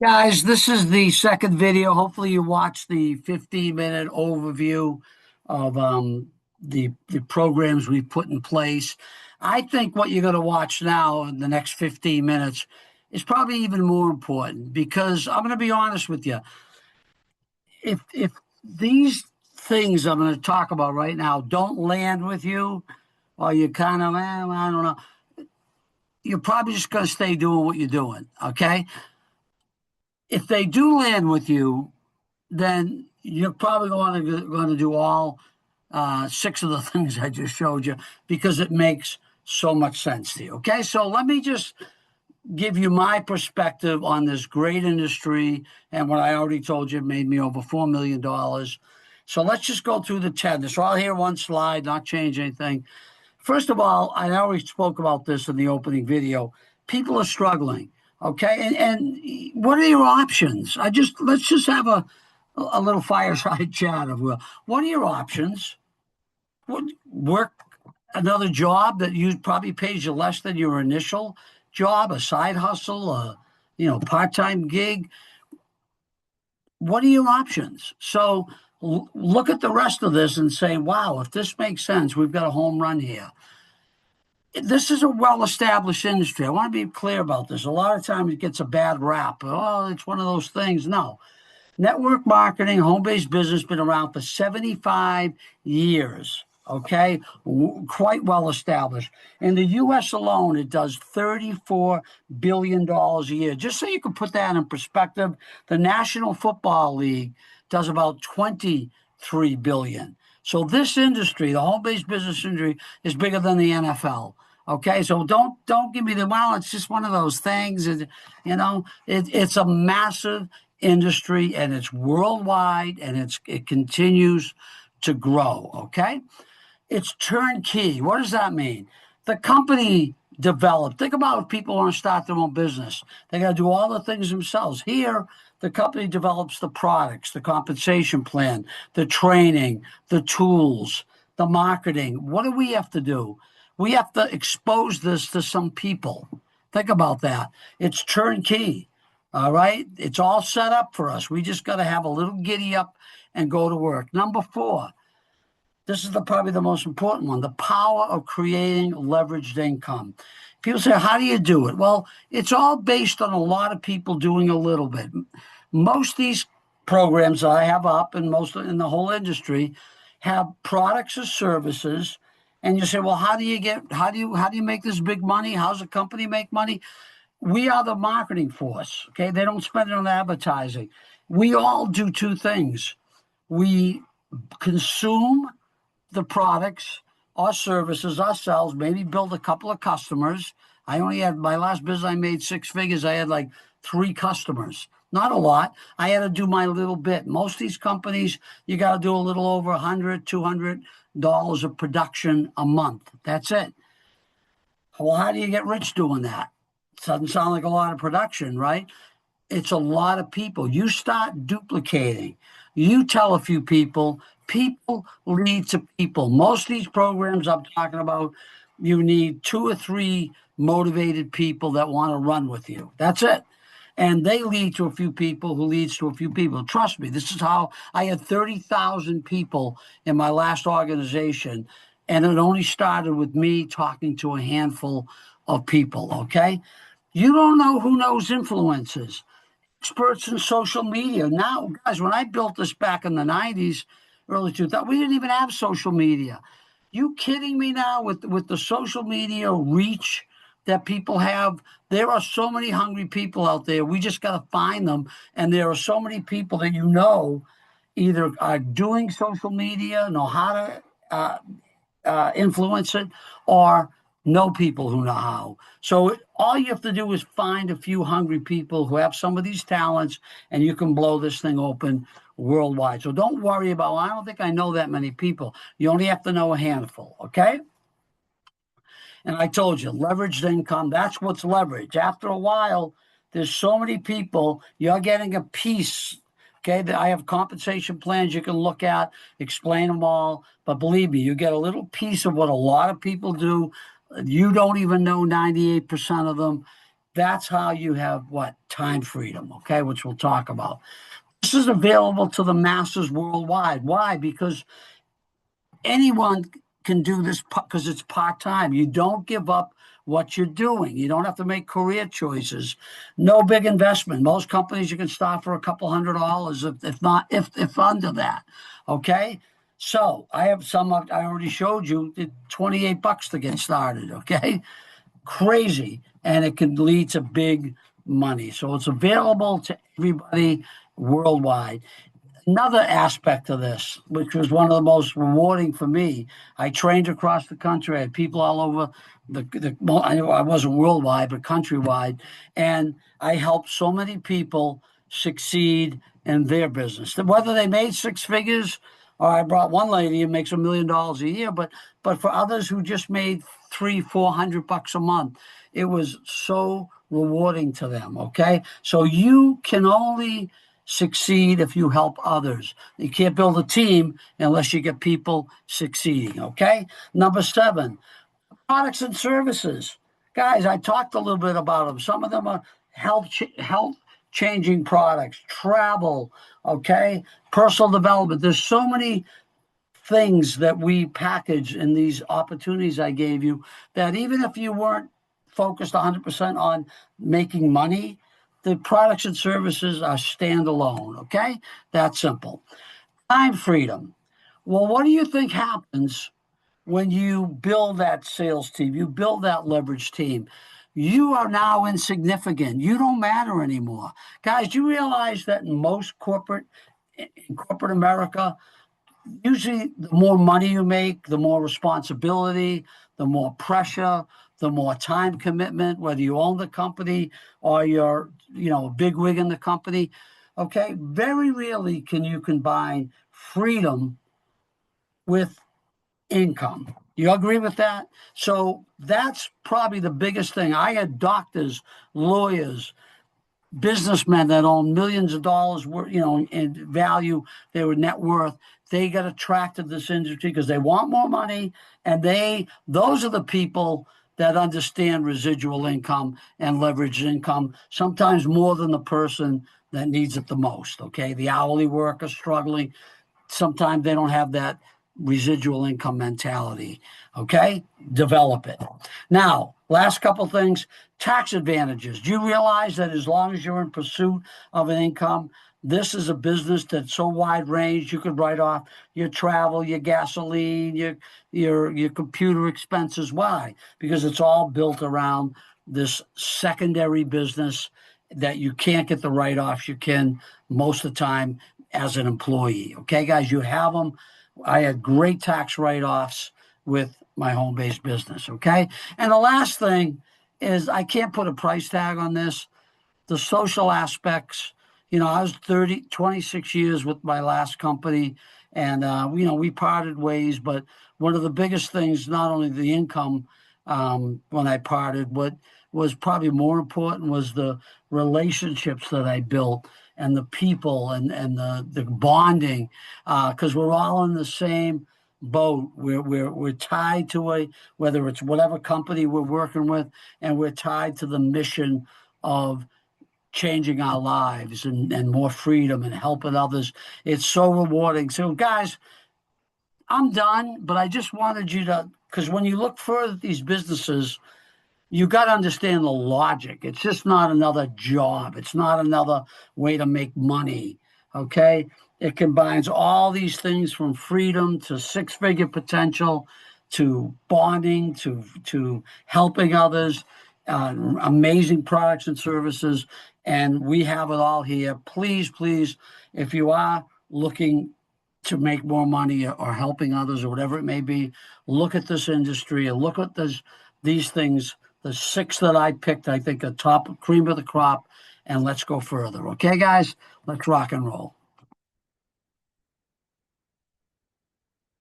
Guys, this is the second video. Hopefully, you watched the 15-minute overview of the programs we've put in place. I think what you're going to watch now in the next 15 minutes is probably even more important because I'm going to be honest with you. If these things I'm going to talk about right now don't land with you, or you kind of, I don't know, you're probably just going to stay doing what you're doing. Okay. If they do land with you, then you're probably going to do all six of the things I just showed you because it makes so much sense to you. Okay, so let me just give you my perspective on this great industry and what I already told you made me over $4 million. So let's just go through the 10. This all here one slide, not change anything. First of all, I already spoke about this in the opening video. People are struggling. Okay, and what are your options? Let's just have a little fireside chat of what are your options? Work another job that you probably pays you less than your initial job, a side hustle, a part-time gig. What are your options? So look at the rest of this and say, wow, if this makes sense, we've got a home run here. This is a well-established industry. I want to be clear about this. A lot of times it gets a bad rap. Oh, it's one of those things. No. Network marketing, home-based business, been around for 75 years. Okay, quite well established. In the U.S. alone, it does $34 billion a year. Just so you can put that in perspective, the National Football League does about 23 billion. So this industry, the home-based business industry, is bigger than the NFL. Okay, so don't give me the well. It's just one of those things. It's a massive industry and it's worldwide and it continues to grow. Okay, it's turnkey. What does that mean? The company developed. Think about if people want to start their own business. They got to do all the things themselves. Here, the company develops the products, the compensation plan, the training, the tools, the marketing. What do we have to do? We have to expose this to some people. Think about that. It's turnkey. All right. It's all set up for us. We just got to have a little giddy up and go to work. Number four, this is probably the most important one, the power of creating leveraged income. People say, how do you do it? Well, it's all based on a lot of people doing a little bit. Most of these programs that I have up and most in the whole industry have products or services. And you say, well, how do you make this big money? How's a company make money? We are the marketing force. Okay. They don't spend it on advertising. We all do two things. We consume the products or services ourselves, maybe build a couple of customers. I only had my last business, I made six figures. I had like three customers, not a lot. I had to do my little bit. Most of these companies, you got to do a little over $100, $200 of production a month. That's it. Well, how do you get rich doing that? Doesn't sound like a lot of production, right? It's a lot of people. You start duplicating. You tell a few people, people lead to people. Most of these programs I'm talking about, you need two or three motivated people that want to run with you. That's it. And they lead to a few people who leads to a few people. Trust me, this is how I had 30,000 people in my last organization, and it only started with me talking to a handful of people, okay? You don't know who knows influencers, experts in social media. Now, guys, when I built this back in the 90s, early 2000s, we didn't even have social media. You kidding me now with the social media reach that people have? There are so many hungry people out there. We just got to find them. And there are so many people that either are doing social media, know how to influence it, or know people who know how. So all you have to do is find a few hungry people who have some of these talents, and you can blow this thing open worldwide. So don't worry about, well, I don't think I know that many people. You only have to know a handful, okay? And I told you, leveraged income, that's what's leverage. After a while, there's so many people, you're getting a piece. Okay, I have compensation plans you can look at, explain them all. But believe me, you get a little piece of what a lot of people do. You don't even know 98% of them. That's how you have what? time freedom, okay, which we'll talk about. This is available to the masses worldwide. Why? Because anyone can do this because it's part-time. You don't give up what you're doing. You don't have to make career choices. No big investment. Most companies you can start for a couple $100, if under that. Okay. So I have some I already showed you. $28 to get started. Okay. Crazy. And it can lead to big money. So it's available to everybody worldwide. Another aspect of this, which was one of the most rewarding for me, I trained across the country. I had people all over I wasn't worldwide, but countrywide. And I helped so many people succeed in their business. Whether they made six figures, or I brought one lady who makes $1 million a year, but for others who just made $300-400 a month, it was so rewarding to them. Okay. So you can only succeed if you help others. You can't build a team unless you get people succeeding. Okay. Number 7, products and services. Guys, I talked a little bit about them. Some of them are health changing products, travel, okay, personal development. There's so many things that we package in these opportunities I gave you that even if you weren't focused 100% on making money, the products and services are standalone, okay? That's simple. Time freedom. Well, what do you think happens when you build that sales team, you build that leverage team? You are now insignificant. You don't matter anymore. Guys, you realize that in corporate America, usually the more money you make, the more responsibility, the more pressure, the more time commitment, whether you own the company or you're, a big wig in the company. Okay. Very rarely can you combine freedom with income. You agree with that? So that's probably the biggest thing. I had doctors, lawyers, businessmen that own millions of dollars, in value, their net worth. They got attracted to this industry because they want more money, and those are the people that understand residual income and leveraged income, sometimes more than the person that needs it the most. Okay, the hourly worker struggling, sometimes they don't have that residual income mentality. Okay, develop it. Now, last couple things. Tax advantages. Do you realize that as long as you're in pursuit of an income, this is a business that's so wide range, you could write off your travel, your gasoline, your computer expenses. Why? Because it's all built around this secondary business that you can't get the write-offs you can most of the time as an employee. Okay, guys, you have them. I had great tax write-offs with my home-based business. Okay, and the last thing is I can't put a price tag on this. The social aspects. I was 26 years with my last company, and we parted ways. But one of the biggest things, not only the income when I parted, what was probably more important was the relationships that I built and the people and the bonding, because we're all in the same boat. We're tied to whether it's whatever company we're working with, and we're tied to the mission of changing our lives and more freedom and helping others. It's so rewarding. So, guys, I'm done, but I just wanted you to, because when you look further at these businesses, you got to understand the logic. It's just not another job. It's not another way to make money. Okay. It combines all these things from freedom to six-figure potential to bonding to helping others, amazing products and services. And we have it all here. Please, if you are looking to make more money or helping others or whatever it may be, look at this industry and look at these things. The 6 that I picked, I think, are top cream of the crop, and let's go further. Okay, guys, let's rock and roll.